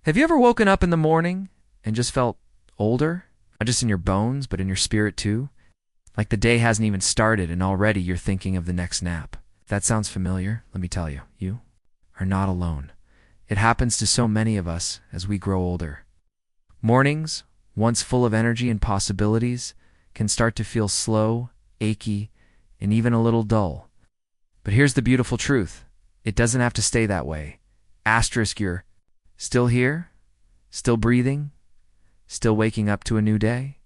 Have you ever woken up in the morning and just felt older? Not just in your bones, but in your spirit too? Like the day hasn't even started and already you're thinking of the next nap. If that sounds familiar, let me tell you, you are not alone. It happens to so many of us as we grow older. Mornings, once full of energy and possibilities, can start to feel slow, achy, and even a little dull. But here's the beautiful truth. It doesn't have to stay that way. Asterisk, you're still here, still breathing, still waking up to a new day.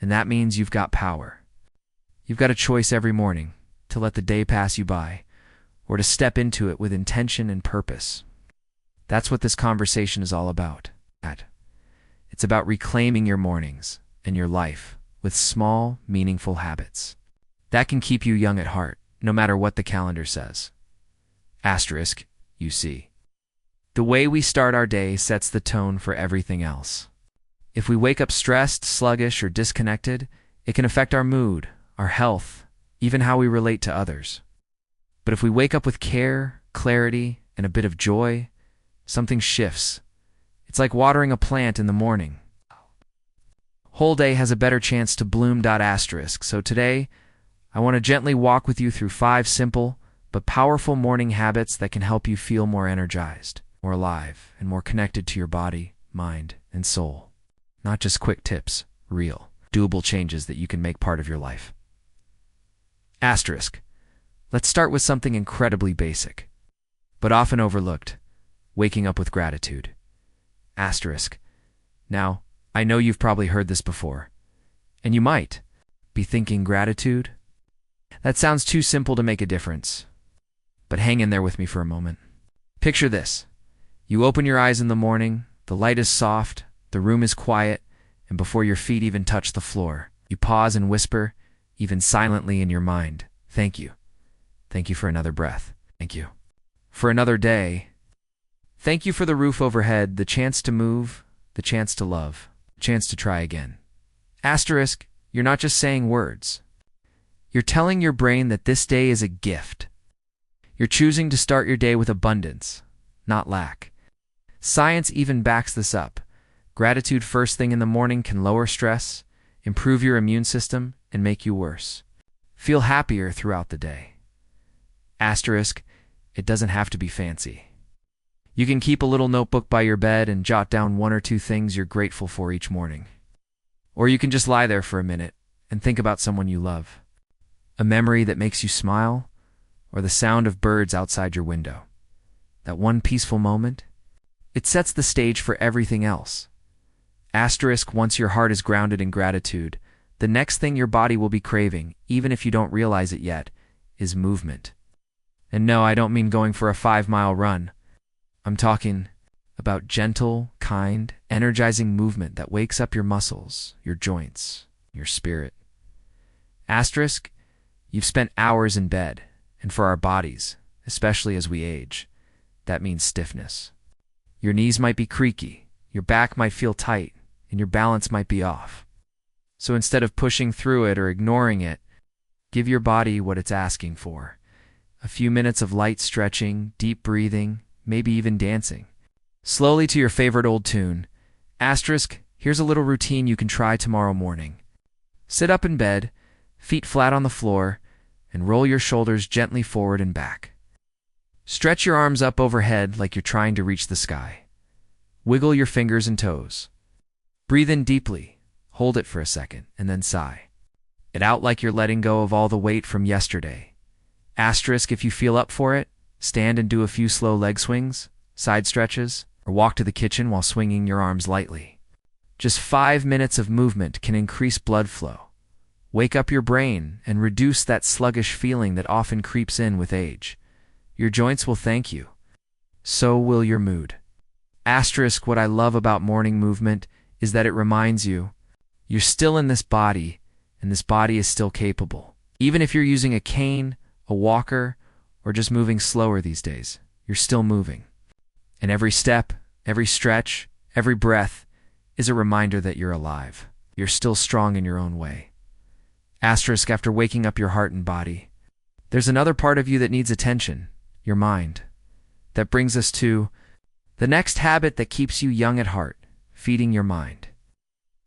And that means you've got power. You've got a choice every morning to let the day pass you by or to step into it with intention and purpose. That's what this conversation is all about. It's about reclaiming your mornings and your life with small, meaningful habits. That can keep you young at heart, no matter what the calendar says. Asterisk, you see. The way we start our day sets the tone for everything else. If we wake up stressed, sluggish, or disconnected, it can affect our mood, our health, even how we relate to others. But if we wake up with care, clarity, and a bit of joy, something shifts. It's like watering a plant in the morning. Whole day has a better chance to bloom. Asterisk. So today, I want to gently walk with you through 5 simple but powerful morning habits that can help you feel more energized, more alive, and more connected to your body, mind, and soul. Not just quick tips, real, doable changes that you can make part of your life. Asterisk. Let's start with something incredibly basic, but often overlooked: waking up with gratitude. Asterisk. Now, I know you've probably heard this before, and you might be thinking, gratitude? That sounds too simple to make a difference. But hang in there with me for a moment. Picture this. You open your eyes in the morning, the light is soft, the room is quiet, and before your feet even touch the floor, you pause and whisper, even silently in your mind, thank you. Thank you for another breath. Thank you for another day. Thank you for the roof overhead, the chance to move, the chance to love, the chance to try again. Asterisk, you're not just saying words. You're telling your brain that this day is a gift. You're choosing to start your day with abundance, not lack. Science even backs this up. Gratitude first thing in the morning can lower stress, improve your immune system, and make you worse. Feel happier throughout the day. Asterisk, it doesn't have to be fancy. You can keep a little notebook by your bed and jot down 1 or 2 things you're grateful for each morning. Or you can just lie there for a minute and think about someone you love. A memory that makes you smile, or the sound of birds outside your window. That one peaceful moment, it sets the stage for everything else. Asterisk, once your heart is grounded in gratitude, the next thing your body will be craving, even if you don't realize it yet, is movement. And no, I don't mean going for a 5-mile run. I'm talking about gentle, kind, energizing movement that wakes up your muscles, your joints, your spirit. Asterisk, you've spent hours in bed, and for our bodies, especially as we age, that means stiffness. Your knees might be creaky, your back might feel tight, and your balance might be off. So instead of pushing through it or ignoring it, give your body what it's asking for. A few minutes of light stretching, deep breathing, maybe even dancing. Slowly to your favorite old tune. Asterisk, here's a little routine you can try tomorrow morning. Sit up in bed, feet flat on the floor, and roll your shoulders gently forward and back. Stretch your arms up overhead like you're trying to reach the sky. Wiggle your fingers and toes. Breathe in deeply, hold it for a second, and then sigh. It out like you're letting go of all the weight from yesterday. Asterisk, if you feel up for it, stand and do a few slow leg swings, side stretches, or walk to the kitchen while swinging your arms lightly. Just 5 minutes of movement can increase blood flow, wake up your brain, and reduce that sluggish feeling that often creeps in with age. Your joints will thank you. So will your mood. Asterisk, what I love about morning movement is that it reminds you, you're still in this body, and this body is still capable. Even if you're using a cane, a walker, or just moving slower these days, you're still moving. And every step, every stretch, every breath is a reminder that you're alive. You're still strong in your own way. Asterisk, after waking up your heart and body, there's another part of you that needs attention, your mind. That brings us to The next habit that keeps you young at heart, feeding your mind.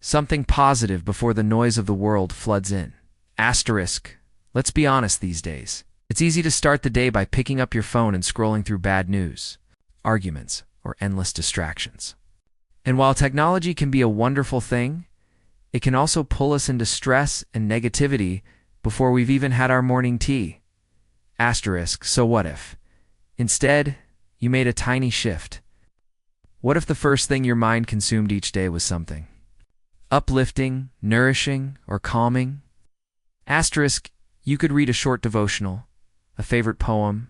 Something positive before the noise of the world floods in. Asterisk. Let's be honest these days. It's easy to start the day by picking up your phone and scrolling through bad news, arguments, or endless distractions. And while technology can be a wonderful thing, it can also pull us into stress and negativity before we've even had our morning tea. Asterisk. So what if, instead, you made a tiny shift? What if the first thing your mind consumed each day was something uplifting, nourishing, or calming? Asterisk. You could read a short devotional, a favorite poem,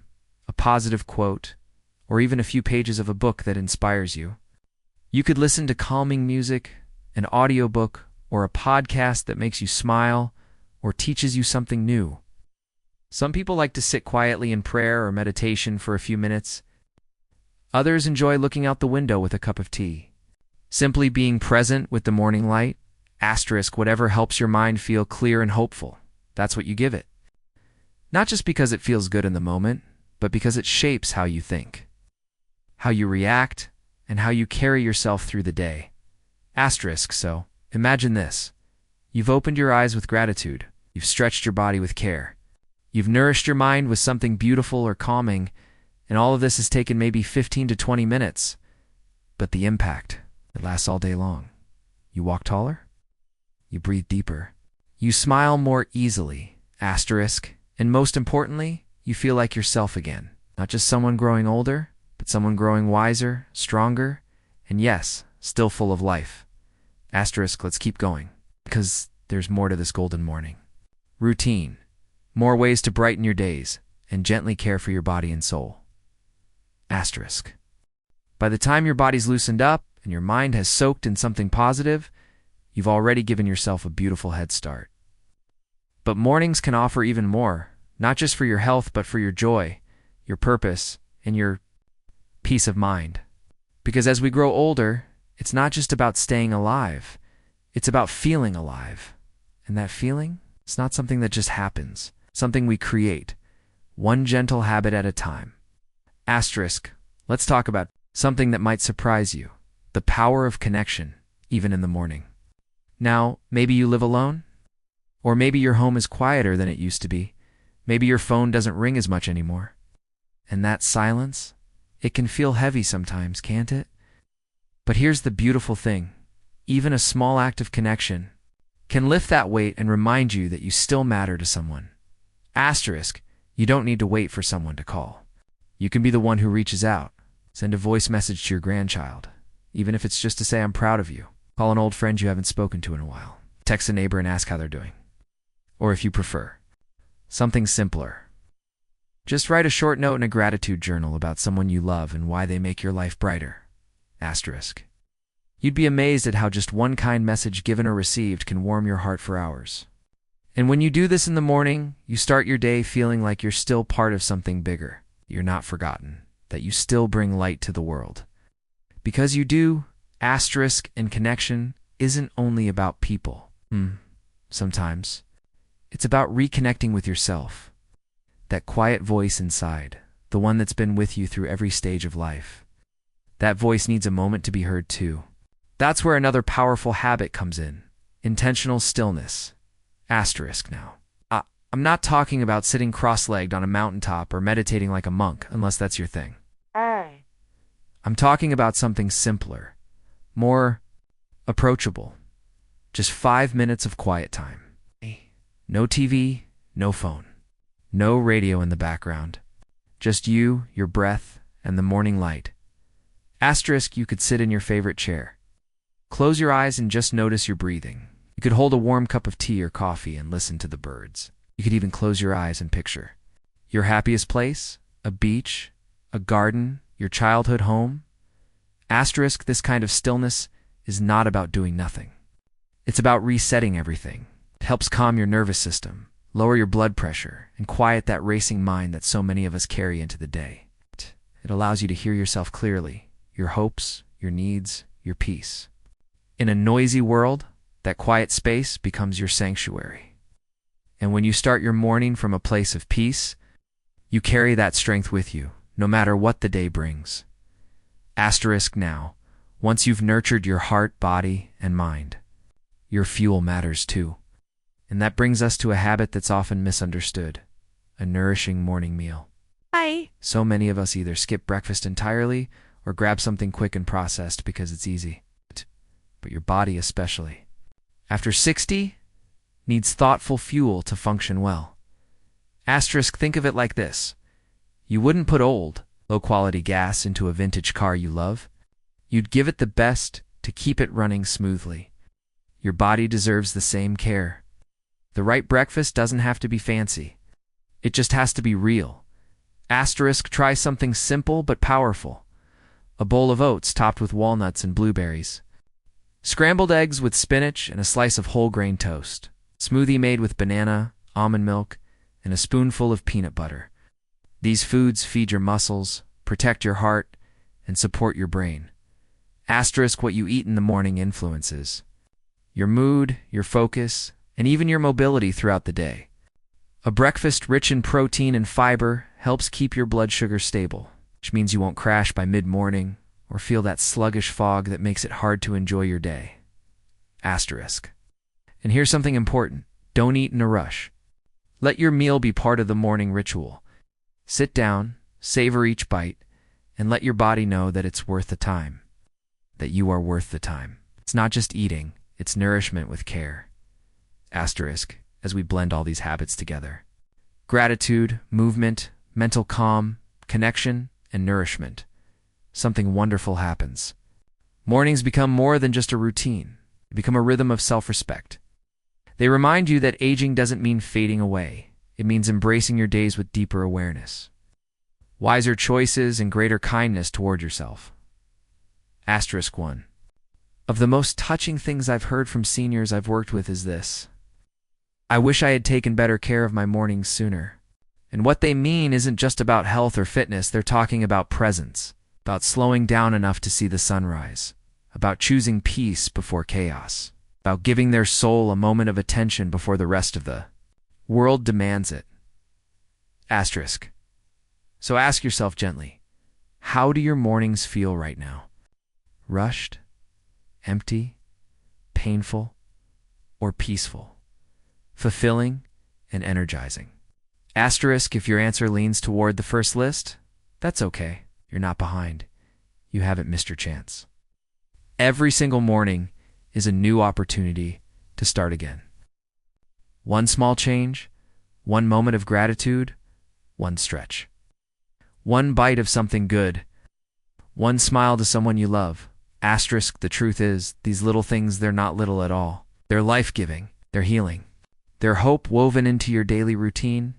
a positive quote, or even a few pages of a book that inspires you. You could listen to calming music, an audiobook, or a podcast that makes you smile or teaches you something new. Some people like to sit quietly in prayer or meditation for a few minutes. Others enjoy looking out the window with a cup of tea. Simply being present with the morning light, asterisk, whatever helps your mind feel clear and hopeful. That's what you give it. Not just because it feels good in the moment, but because it shapes how you think, how you react, and how you carry yourself through the day. Asterisk. So, imagine this. You've opened your eyes with gratitude. You've stretched your body with care. You've nourished your mind with something beautiful or calming, and all of this has taken maybe 15 to 20 minutes. But the impact, it lasts all day long. You walk taller? You breathe deeper. You smile more easily, asterisk, and most importantly, you feel like yourself again. Not just someone growing older, but someone growing wiser, stronger, and yes, still full of life. Asterisk. Let's keep going, because there's more to this golden morning. Routine. More ways to brighten your days and gently care for your body and soul. Asterisk. By the time your body's loosened up and your mind has soaked in something positive, you've already given yourself a beautiful head start. But mornings can offer even more, not just for your health, but for your joy, your purpose, and your peace of mind. Because as we grow older, it's not just about staying alive, it's about feeling alive. And that feeling, it's not something that just happens, something we create, one gentle habit at a time. Asterisk. Let's talk about something that might surprise you, the power of connection, even in the morning. Now, maybe you live alone, or maybe your home is quieter than it used to be. Maybe your phone doesn't ring as much anymore. And that silence, it can feel heavy sometimes, can't it? But here's the beautiful thing. Even a small act of connection can lift that weight and remind you that you still matter to someone. Asterisk. You don't need to wait for someone to call. You can be the one who reaches out. Send a voice message to your grandchild, even if it's just to say I'm proud of you. Call an old friend you haven't spoken to in a while. Text a neighbor and ask how they're doing. Or if you prefer, something simpler. Just write a short note in a gratitude journal about someone you love and why they make your life brighter. Asterisk. You'd be amazed at how just one kind message given or received can warm your heart for hours. And when you do this in the morning, you start your day feeling like you're still part of something bigger. You're not forgotten, that you still bring light to the world. Because you do, asterisk, and connection isn't only about people. Sometimes. It's about reconnecting with yourself. That quiet voice inside, the one that's been with you through every stage of life. That voice needs a moment to be heard too. That's where another powerful habit comes in. Intentional stillness. Asterisk now. I'm not talking about sitting cross-legged on a mountaintop or meditating like a monk, unless that's your thing. I'm talking about something simpler, more approachable. Just 5 minutes of quiet time. No TV, no phone, no radio in the background. Just you, your breath, and the morning light. Asterisk. You could sit in your favorite chair. Close your eyes and just notice your breathing. You could hold a warm cup of tea or coffee and listen to the birds. You could even close your eyes and picture your happiest place, a beach, a garden, your childhood home. Asterisk. This kind of stillness is not about doing nothing. It's about resetting everything. It helps calm your nervous system, lower your blood pressure, and quiet that racing mind that so many of us carry into the day. It allows you to hear yourself clearly, your hopes, your needs, your peace. In a noisy world, that quiet space becomes your sanctuary. And when you start your morning from a place of peace, you carry that strength with you, no matter what the day brings. Asterisk now, once you've nurtured your heart, body, and mind, your fuel matters too. And that brings us to a habit that's often misunderstood, a nourishing morning meal. Hi. So many of us either skip breakfast entirely or grab something quick and processed because it's easy. But your body especially, after 60, needs thoughtful fuel to function well. Asterisk, think of it like this. You wouldn't put old, low-quality gas into a vintage car you love. You'd give it the best to keep it running smoothly. Your body deserves the same care. The right breakfast doesn't have to be fancy. It just has to be real. Asterisk, try something simple but powerful. A bowl of oats topped with walnuts and blueberries. Scrambled eggs with spinach and a slice of whole grain toast. Smoothie made with banana, almond milk, and a spoonful of peanut butter. These foods feed your muscles, protect your heart, and support your brain. Asterisk, what you eat in the morning influences your mood, your focus, and even your mobility throughout the day. A breakfast rich in protein and fiber helps keep your blood sugar stable, which means you won't crash by mid-morning or feel that sluggish fog that makes it hard to enjoy your day. Asterisk. And here's something important. Don't eat in a rush. Let your meal be part of the morning ritual. Sit down, savor each bite, and let your body know that it's worth the time. That you are worth the time. It's not just eating, it's nourishment with care. Asterisk, as we blend all these habits together. Gratitude, movement, mental calm, connection, and nourishment. Something wonderful happens. Mornings become more than just a routine. They become a rhythm of self-respect. They remind you that aging doesn't mean fading away. It means embracing your days with deeper awareness, wiser choices, and greater kindness toward yourself. Asterisk 1. Of the most touching things I've heard from seniors I've worked with is this. I wish I had taken better care of my mornings sooner. And what they mean isn't just about health or fitness, they're talking about presence, about slowing down enough to see the sunrise, about choosing peace before chaos, about giving their soul a moment of attention before the rest of the world demands it. Asterisk. So ask yourself gently, how do your mornings feel right now? Rushed, empty, painful, or peaceful? Fulfilling and energizing? Asterisk, if your answer leans toward the first list, that's okay. You're not behind. You haven't missed your chance. Every single morning is a new opportunity to start again. One small change, one moment of gratitude, one stretch. One bite of something good, one smile to someone you love. Asterisk, the truth is, these little things, they're not little at all. They're life-giving, they're healing. They're hope woven into your daily routine.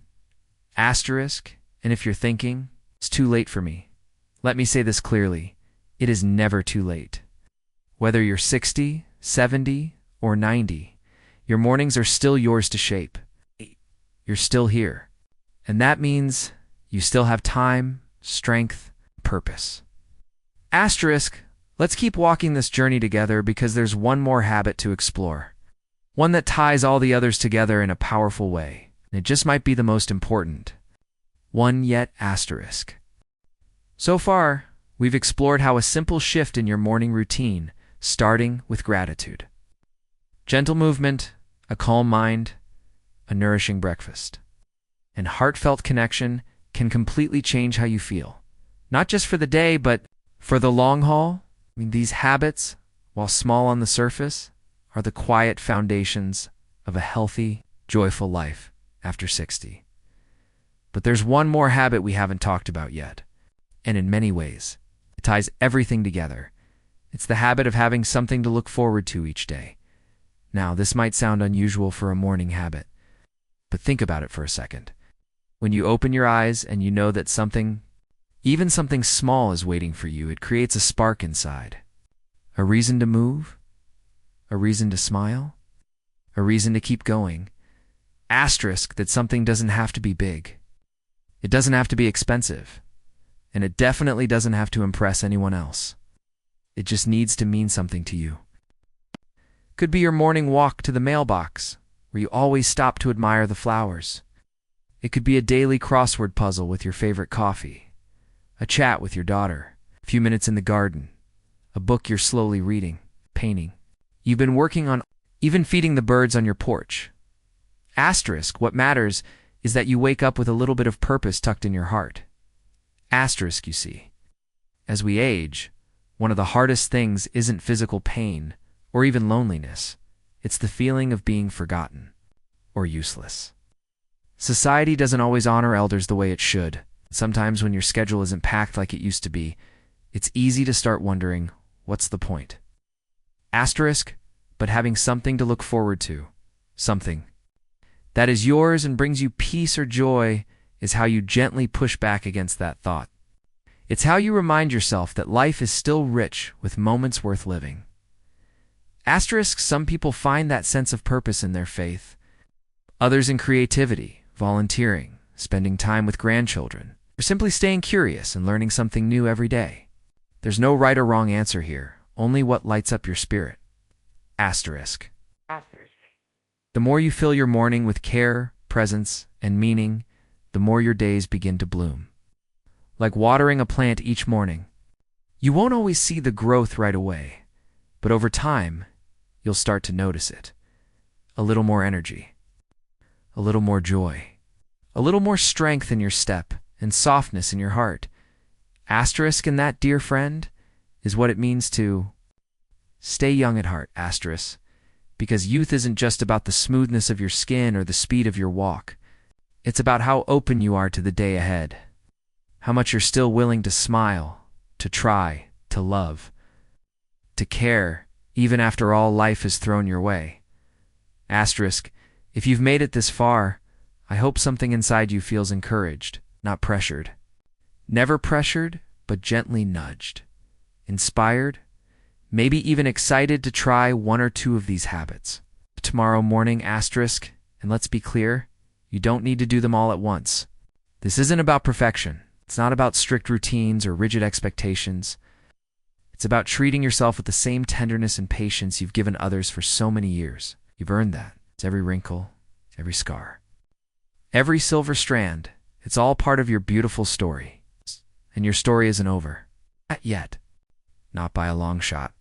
Asterisk, and if you're thinking, it's too late for me, let me say this clearly. It is never too late. Whether you're 60, 70, or 90, your mornings are still yours to shape. You're still here. And that means you still have time, strength, purpose. Asterisk, let's keep walking this journey together because there's one more habit to explore. One that ties all the others together in a powerful way. And it just might be the most important. One yet asterisk. So far, we've explored how a simple shift in your morning routine, starting with gratitude. Gentle movement, a calm mind, a nourishing breakfast, and heartfelt connection can completely change how you feel. Not just for the day, but for the long haul. These habits, while small on the surface, are the quiet foundations of a healthy, joyful life after 60. But there's one more habit we haven't talked about yet, and in many ways, it ties everything together. It's the habit of having something to look forward to each day. Now, this might sound unusual for a morning habit, but think about it for a second. When you open your eyes and you know that something, even something small, is waiting for you, it creates a spark inside. A reason to move, a reason to smile, a reason to keep going. Asterisk, that something doesn't have to be big. It doesn't have to be expensive, and it definitely doesn't have to impress anyone else. It just needs to mean something to you. Could be your morning walk to the mailbox, where you always stop to admire the flowers. It could be a daily crossword puzzle with your favorite coffee, a chat with your daughter, a few minutes in the garden, a book you're slowly reading, painting. You've been working on even feeding the birds on your porch. Asterisk, what matters is that you wake up with a little bit of purpose tucked in your heart. Asterisk, you see. As we age, one of the hardest things isn't physical pain or even loneliness. It's the feeling of being forgotten or useless. Society doesn't always honor elders the way it should. Sometimes when your schedule isn't packed like it used to be, it's easy to start wondering, what's the point? Asterisk, but having something to look forward to, something that is yours and brings you peace or joy, is how you gently push back against that thought. It's how you remind yourself that life is still rich with moments worth living. Asterisk, some people find that sense of purpose in their faith, others in creativity, volunteering, spending time with grandchildren, or simply staying curious and learning something new every day. There's no right or wrong answer here, only what lights up your spirit. Asterisk. The more you fill your morning with care, presence, and meaning, the more your days begin to bloom. Like watering a plant each morning. You won't always see the growth right away, but over time, you'll start to notice it. A little more energy, a little more joy, a little more strength in your step and softness in your heart. Asterisk, and that, dear friend, is what it means to stay young at heart, asterisk, because youth isn't just about the smoothness of your skin or the speed of your walk. It's about how open you are to the day ahead, how much you're still willing to smile, to try, to love, to care, even after all life has thrown your way. Asterisk, if you've made it this far, I hope something inside you feels encouraged, not pressured. Never pressured, but gently nudged. Inspired, maybe even excited to try one or two of these habits. Tomorrow morning, asterisk, and let's be clear, you don't need to do them all at once. This isn't about perfection. It's not about strict routines or rigid expectations. It's about treating yourself with the same tenderness and patience you've given others for so many years. You've earned that. It's every wrinkle, every scar, every silver strand. It's all part of your beautiful story. And your story isn't over. Not yet. Not by a long shot.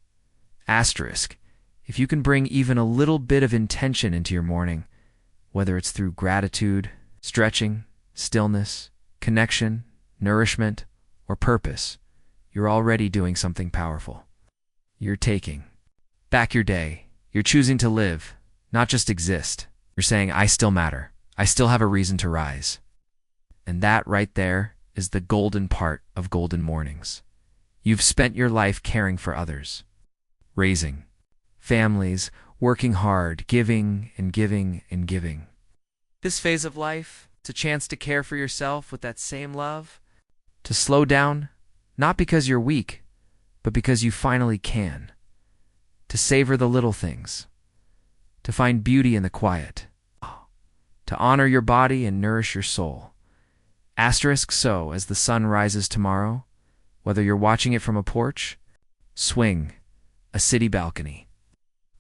Asterisk, if you can bring even a little bit of intention into your morning, whether it's through gratitude, stretching, stillness, connection, nourishment, or purpose, you're already doing something powerful. You're taking back your day. You're choosing to live, not just exist. You're saying, I still matter. I still have a reason to rise. And that right there is the golden part of golden mornings. You've spent your life caring for others, raising families, working hard, giving and giving and giving. This phase of life, it's a chance to care for yourself with that same love, to slow down, not because you're weak, but because you finally can, to savor the little things, to find beauty in the quiet, to honor your body and nourish your soul. Asterisk, so as the sun rises tomorrow, whether you're watching it from a porch, swing, a city balcony,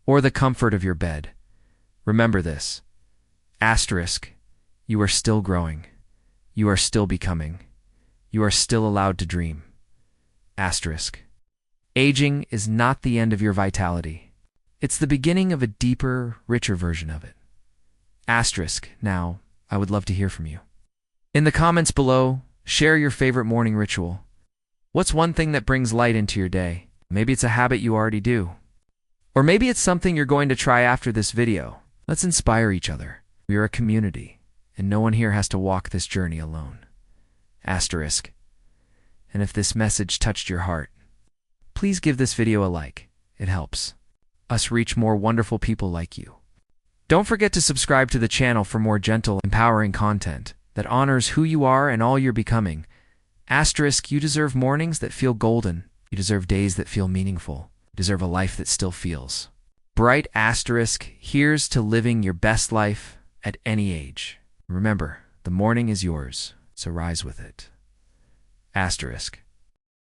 or the comfort of your bed, remember this. Asterisk, you are still growing. You are still becoming. You are still allowed to dream. Asterisk, aging is not the end of your vitality. It's the beginning of a deeper, richer version of it. Asterisk, now, I would love to hear from you. In the comments below, share your favorite morning ritual. What's one thing that brings light into your day? Maybe it's a habit you already do. Or maybe it's something you're going to try after this video. Let's inspire each other. We are a community, and no one here has to walk this journey alone. Asterisk. And if this message touched your heart, please give this video a like. It helps us reach more wonderful people like you. Don't forget to subscribe to the channel for more gentle, empowering content that honors who you are and all you're becoming. Asterisk, you deserve mornings that feel golden. You deserve days that feel meaningful. You deserve a life that still feels bright. Asterisk, here's to living your best life at any age. Remember, the morning is yours, so rise with it. Asterisk.